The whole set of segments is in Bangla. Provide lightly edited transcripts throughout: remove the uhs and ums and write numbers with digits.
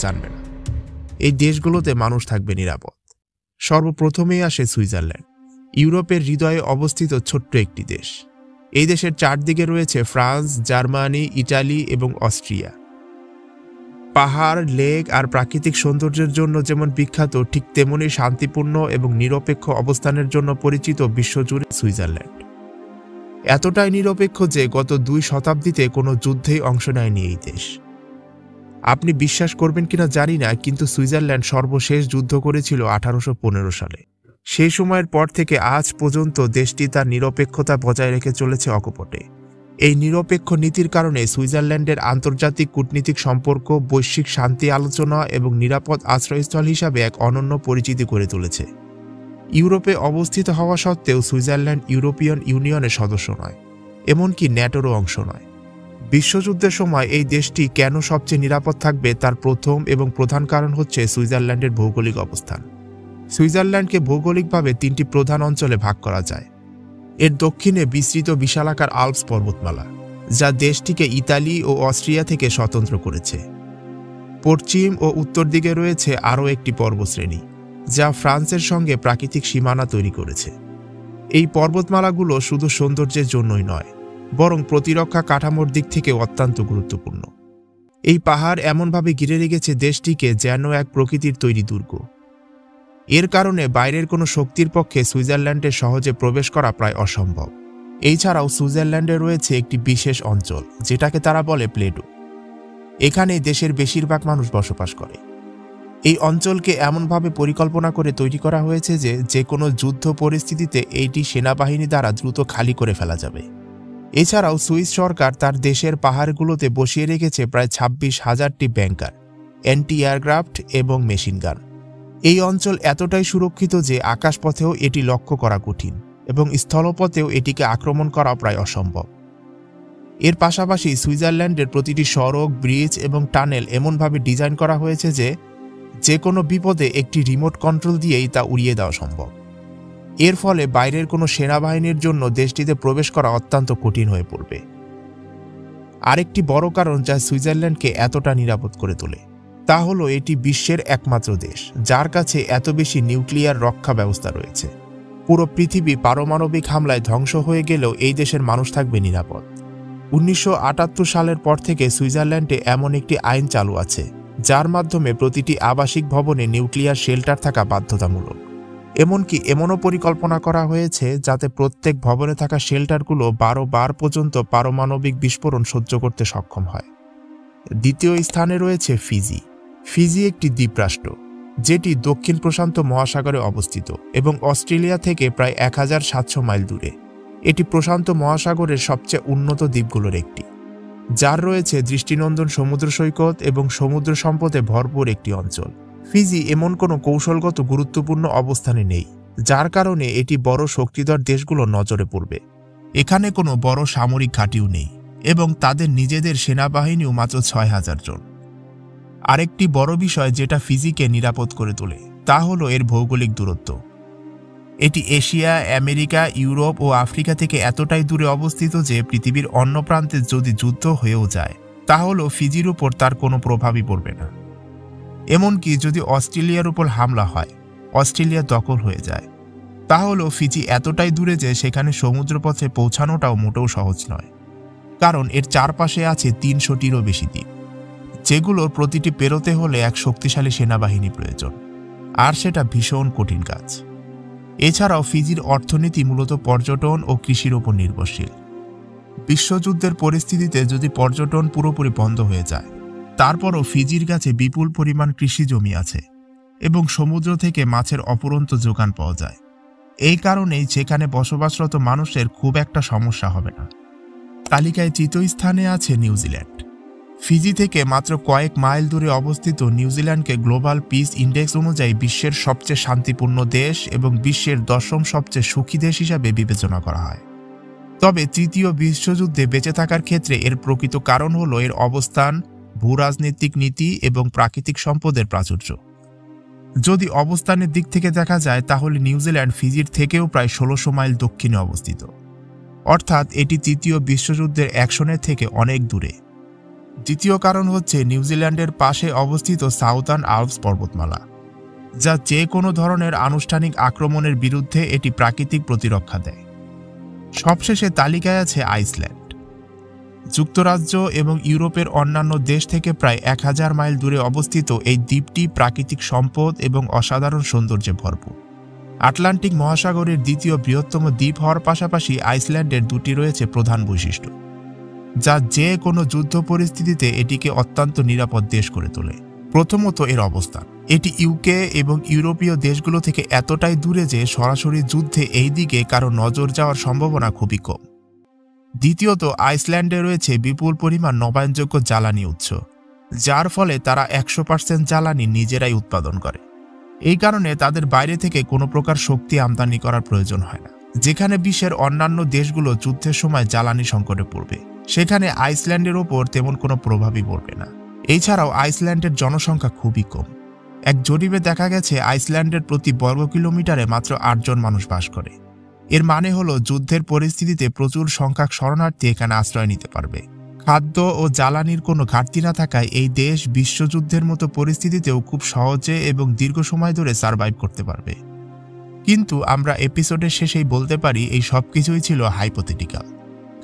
জানবে না। এই দেশগুলোতে মানুষ থাকবে নিরাপদ। সর্বপ্রথমেই আসে সুইজারল্যান্ড, ইউরোপের হৃদয়ে অবস্থিত ছোট্ট একটি দেশ। এই দেশের চারদিকে রয়েছে ফ্রান্স, জার্মানি, ইটালি এবং অস্ট্রিয়া। পাহাড়, লেক আর প্রাকৃতিক সৌন্দর্যের জন্য যেমন বিখ্যাত, ঠিক তেমনি শান্তিপূর্ণ এবং নিরপেক্ষ অবস্থানের জন্য পরিচিত বিশ্বজুড়ে সুইজারল্যান্ড। এতটাই নিরপেক্ষ যে গত 2 শতাব্দীতে কোনো যুদ্ধেই অংশ নেয়নি এই দেশ। আপনি বিশ্বাস করবেন কিনা জানি না, কিন্তু সুইজারল্যান্ড সর্বশেষ যুদ্ধ করেছিল 1815 সালে। সেই সময়ের পর থেকে আজ পর্যন্ত দেশটি তার নিরপেক্ষতা বজায় রেখে চলেছে অকপটে। এই নিরপেক্ষ নীতির কারণে সুইজারল্যান্ডের আন্তর্জাতিক কূটনীতিক সম্পর্ক, বৈশ্বিক শান্তি আলোচনা এবং নিরাপদ আশ্রয়স্থল হিসাবে এক অনন্য পরিচিতি গড়ে তুলেছে। ইউরোপে অবস্থিত হওয়া সত্ত্বেও সুইজারল্যান্ড ইউরোপিয়ান ইউনিয়নের সদস্য নয়, এমনকি ন্যাটোরও অংশ নয়। বিশ্বযুদ্ধের সময় এই দেশটি কেন সবচেয়ে নিরাপদ থাকবে তার প্রথম এবং প্রধান কারণ হচ্ছে সুইজারল্যান্ডের ভৌগোলিক অবস্থান। সুইজারল্যান্ডকে ভৌগোলিকভাবে 3টি প্রধান অঞ্চলে ভাগ করা যায়। এর দক্ষিণে বিস্তৃত বিশালাকার আল্পস পর্বতমালা, যা দেশটিকে ইতালি ও অস্ট্রিয়া থেকে স্বতন্ত্র করেছে। পশ্চিম ও উত্তর দিকে রয়েছে আরও একটি পর্বতশ্রেণী, যা ফ্রান্সের সঙ্গে প্রাকৃতিক সীমানা তৈরি করেছে। এই পর্বতমালাগুলো শুধু সৌন্দর্যের জন্যই নয়, বরং প্রতিরক্ষা কাঠামোর দিক থেকে অত্যন্ত গুরুত্বপূর্ণ। এই পাহাড় এমনভাবে ঘিরে রেখেছে দেশটিকে যেন এক প্রকৃতির তৈরি দুর্গ। এর কারণে বাইরের কোনো শক্তির পক্ষে সুইজারল্যান্ডে সহজে প্রবেশ করা প্রায় অসম্ভব। এছাড়াও সুইজারল্যান্ডে রয়েছে একটি বিশেষ অঞ্চল, যেটাকে তারা বলে প্লেডো। এখানে দেশের বেশিরভাগ মানুষ বসবাস করে। এই অঞ্চলকে এমনভাবে পরিকল্পনা করে তৈরি করা হয়েছে যে কোনো যুদ্ধ পরিস্থিতিতে এইটি সেনাবাহিনী দ্বারা দ্রুত খালি করে ফেলা যাবে। এছাড়াও সুইস সরকার তার দেশের পাহাড়গুলোতে বসিয়ে রেখেছে প্রায় 26,000টি ব্যাংকার, অ্যান্টি এয়ারক্রাফট এবং মেশিনগান। এই অঞ্চল এতটাই সুরক্ষিত যে আকাশপথেও এটি লক্ষ্য করা কঠিন এবং স্থলপথেও এটিকে আক্রমণ করা প্রায় অসম্ভব। এর পাশাপাশি সুইজারল্যান্ডের প্রতিটি সড়ক, ব্রিজ এবং টানেল এমনভাবে ডিজাইন করা হয়েছে যে কোনো বিপদে একটি রিমোট কন্ট্রোল দিয়েই তা উড়িয়ে দেওয়া সম্ভব। এর ফলে বাইরের কোনো সেনাবাহিনীর জন্য দেশটিতে প্রবেশ করা অত্যন্ত কঠিন হয়ে পড়বে। আরেকটি বড় কারণ যা সুইজারল্যান্ডকে এতটা নিরাপদ করে তোলে তা হলো এটি বিশ্বের একমাত্র দেশ যার কাছে এত বেশি নিউক্লিয়ার রক্ষা ব্যবস্থা রয়েছে। পুরো পৃথিবী পারমাণবিক হামলায় ধ্বংস হয়ে গেলেও এই দেশের মানুষ থাকবে নিরাপদ। 1978 সালের পর থেকে সুইজারল্যান্ডে এমন একটি আইন চালু আছে যার মাধ্যমে প্রতিটি আবাসিক ভবনে নিউক্লিয়ার শেল্টার থাকা বাধ্যতামূলক। এমনকি এমনও পরিকল্পনা করা হয়েছে যাতে প্রত্যেক ভবনে থাকা শেল্টারগুলো 12 বার পর্যন্ত পারমাণবিক বিস্ফোরণ সহ্য করতে সক্ষম হয়। দ্বিতীয় স্থানে রয়েছে ফিজি। ফিজি একটি দ্বীপরাষ্ট্র যেটি দক্ষিণ প্রশান্ত মহাসাগরে অবস্থিত এবং অস্ট্রেলিয়া থেকে প্রায় 1700 মাইল দূরে। এটি প্রশান্ত মহাসাগরের সবচেয়ে উন্নত দ্বীপগুলোর একটি, যার রয়েছে দৃষ্টিনন্দন সমুদ্র সৈকত এবং সমুদ্র সম্পদে ভরপুর একটি অঞ্চল। ফিজি এমন কোনো কৌশলগত গুরুত্বপূর্ণ অবস্থানে নেই, যার কারণে এটি বড় শক্তিধর দেশগুলোর নজরে পড়বে। এখানে কোনো বড় সামরিক ঘাঁটিও নেই এবং তাদের নিজেদের সেনাবাহিনীও মাত্র 6000 জন। আরেকটি বড় বিষয় যেটা ফিজিকে নিরাপদ করে তোলে তা হলো এর ভৌগোলিক দূরত্ব। এটি এশিয়া, আমেরিকা, ইউরোপ ও আফ্রিকা থেকে এতটাই দূরে অবস্থিত যে পৃথিবীর অন্য প্রান্তে যদি যুদ্ধ হয়েও যায় তাহলে ফিজির উপর তার কোনো প্রভাবই পড়বে না। এমনকি যদি অস্ট্রেলিয়ার উপর হামলা হয়, অস্ট্রেলিয়া দখল হয়ে যায়, তাহলেও ফিজি এতটাই দূরে যে সেখানে সমুদ্রপথে পৌঁছানোটাও মোটেও সহজ নয়, কারণ এর চারপাশে আছে 300টিরও বেশি দ্বীপ, যেগুলোর প্রতিটি পেরোতে হলে এক শক্তিশালী সেনাবাহিনী প্রয়োজন, আর সেটা ভীষণ কঠিন কাজ। এছাড়াও ফিজির অর্থনীতি মূলত পর্যটন ও কৃষির উপর নির্ভরশীল। বিশ্বযুদ্ধের পরিস্থিতিতে যদি পর্যটন পুরোপুরি বন্ধ হয়ে যায়, তারপরও ফিজির কাছে বিপুল পরিমাণ কৃষি জমি আছে এবং সমুদ্র থেকে মাছের অফুরন্ত যোগান পাওয়া যায়। এই কারণেই সেখানে বসবাসরত মানুষের খুব একটা সমস্যা হবে না। তালিকায় তৃতীয় স্থানে আছে নিউজিল্যান্ড। ফিজি থেকে মাত্র কয়েক মাইল দূরে অবস্থিত নিউজিল্যান্ডকে গ্লোবাল পিস ইন্ডেক্স অনুযায়ী বিশ্বের সবচেয়ে শান্তিপূর্ণ দেশ এবং বিশ্বের 10ম সবচেয়ে সুখী দেশ হিসাবে বিবেচনা করা হয়। তবে তৃতীয় বিশ্বযুদ্ধে বেঁচে থাকার ক্ষেত্রে এর প্রকৃত কারণ হল এর অবস্থান, ভূরাজনৈতিক নীতি এবং প্রাকৃতিক সম্পদের প্রাচুর্য। যদি অবস্থানের দিক থেকে দেখা যায় তাহলে নিউজিল্যান্ড ফিজির থেকেও প্রায় 1600 মাইল দক্ষিণে অবস্থিত, অর্থাৎ এটি তৃতীয় বিশ্বযুদ্ধের অ্যাকশনের থেকে অনেক দূরে। দ্বিতীয় কারণ হচ্ছে নিউজিল্যান্ডের পাশে অবস্থিত সাউদার্ন আল্পস পর্বতমালা, যা যে কোনো ধরনের আনুষ্ঠানিক আক্রমণের বিরুদ্ধে এটি প্রাকৃতিক প্রতিরক্ষা দেয়। সবশেষে তালিকায় আছে আইসল্যান্ড। যুক্তরাজ্য এবং ইউরোপের অন্যান্য দেশ থেকে প্রায় 1000 মাইল দূরে অবস্থিত এই দ্বীপটি প্রাকৃতিক সম্পদ এবং অসাধারণ সৌন্দর্যে ভরপুর। আটলান্টিক মহাসাগরের দ্বিতীয় বৃহত্তম দ্বীপ হওয়ার পাশাপাশি আইসল্যান্ডের দুটি রয়েছে প্রধান বৈশিষ্ট্য, যা যে কোনো যুদ্ধ পরিস্থিতিতে এটিকে অত্যন্ত নিরাপদ দেশ করে তোলে। প্রথমত, এর অবস্থান। এটি ইউকে এবং ইউরোপীয় দেশগুলো থেকে এতটাই দূরে যে সরাসরি যুদ্ধে এই দিকে কারো নজর যাওয়ার সম্ভাবনা খুবই কম। দ্বিতীয়ত, আইসল্যান্ডে রয়েছে বিপুল পরিমাণ নবায়নযোগ্য জ্বালানি উৎস, যার ফলে তারা 100% জ্বালানি নিজেরাই উৎপাদন করে। এই কারণে তাদের বাইরে থেকে কোনো প্রকার শক্তি আমদানি করার প্রয়োজন হয় না। যেখানে বিশ্বের অন্যান্য দেশগুলো যুদ্ধের সময় জ্বালানি সংকটে পড়বে, সেখানে আইসল্যান্ডের ওপর তেমন কোনো প্রভাবই পড়বে না। এছাড়াও আইসল্যান্ডের জনসংখ্যা খুবই কম। এক জরিপে দেখা গেছে আইসল্যান্ডের প্রতি বর্গ কিলোমিটারে মাত্র 8 জন মানুষ বাস করে। এর মানে হলো যুদ্ধের পরিস্থিতিতে প্রচুর সংখ্যক শরণার্থী এখানে আশ্রয় নিতে পারবে। খাদ্য ও জ্বালানির কোনো ঘাটতি না থাকায় এই দেশ বিশ্বযুদ্ধের মতো পরিস্থিতিতেও খুব সহজে এবং দীর্ঘ সময় ধরে সার্ভাইভ করতে পারবে। কিন্তু আমরা এপিসোডের শেষেই বলতে পারি এই সব কিছুই ছিল হাইপোথেটিক্যাল।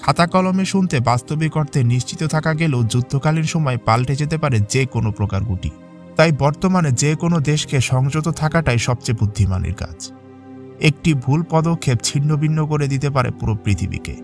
খাতা কলমে শুনতে বাস্তবিক অর্থে নিশ্চিত থাকা গেলেও যুদ্ধকালীন সময় পাল্টে যেতে পারে যে কোনো প্রকার গুটি। তাই বর্তমানে যে কোনো দেশকে সংযত থাকাটাই সবচেয়ে বুদ্ধিমানের কাজ। একটি ভুল পদক্ষেপ ছিন্নভিন্ন করে দিতে পারে পুরো পৃথিবীকে।